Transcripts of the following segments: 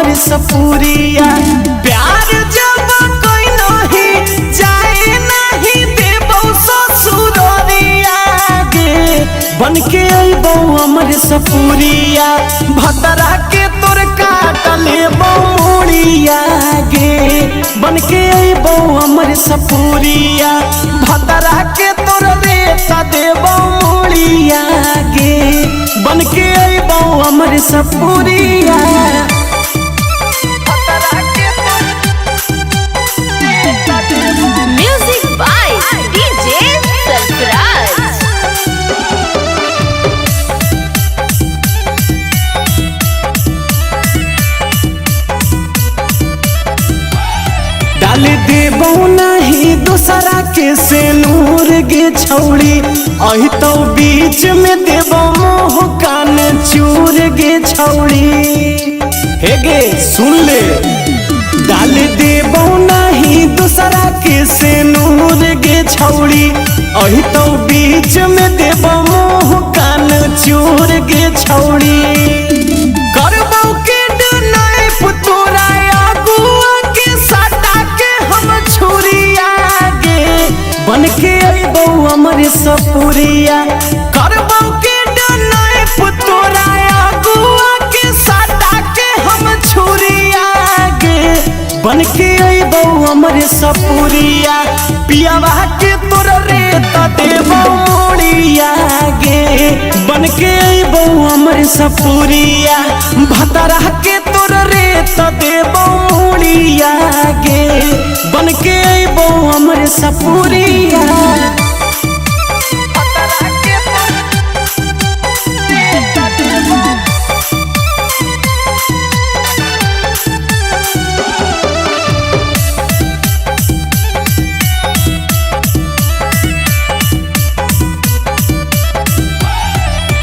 अमर सपूरिया। प्यार जब कोई नहीं जाए नहीं देबो ससुरिया गे, बन के अइबो अमर सपूरिया। भतरा के तोर काट लेबो मुड़िया गे, बन के अइबो अमर सपूरिया। भतरा के तोर रेता देबो मुड़िया गे, बन के अइबो अमर सपूरिया। Music by DJ Sarfaraz. डाल देबो नहीं दूसरा के से नूर गे छौड़ी, अहि तो बीच में देबो मोह कान चूर गे छौड़ी। हे गे सुन ले, डाल देबो नहीं दूसरा के से नूर गे छौड़ी, अहि तो बीच में देबो मोह कान चूर गे छौड़ी। करबो के नाइफ तोरा आगुआ के साटा के हम छुरिया गे, बन के अइबो अमर सपूरिया। करबो के नाइफ तोरा आगुआ के साटा के हम छुरिया गे, बन के अइबो अमर सपूरिया। पियावा के तोर रेत देबो मुड़िया गे, बन के अइबो अमर सपूरिया। भतरा के तोर रेत देबो मुड़िया गे, बन के अइबो अमर सपूरिया।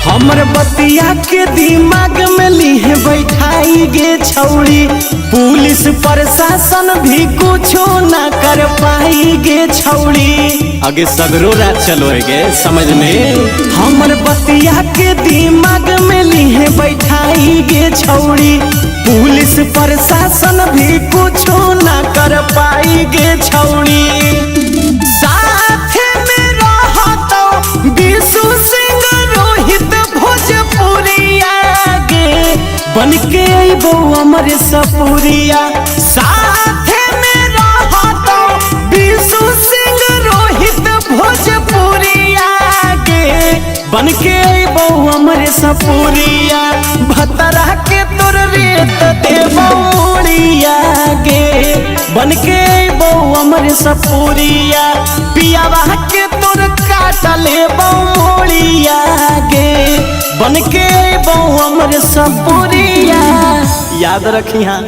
हमर बतिया के दिमाग में लीहे बैठाई गे छौड़ी, पुलिस प्रशासन भी कुछो ना कर पाई गे छौड़ी। आगे सगरो रात चलो गे समझ में। हमर बतिया के दिमाग में लीहे बैठाई गे छौड़ी, पुलिस प्रशासन भी कुछो ना कर पाई गे छौड़ी। साथ में रहतो विशु सिंह रोहित भोजपुरिया गे, बन के अइबो अमर सपूरिया। साथ में रहतो विशु सिंह रोहित भोजपुरिया गे, बन के अइबो अमर सपूरिया। भतरा के तोर रेत देबो मुड़िया गे, बन के अइबो अमर सपूरिया। पियावा के तोर काट लेबो मुड़िया गे, बन के अइबो अमर सपूरिया। याद रखिहा।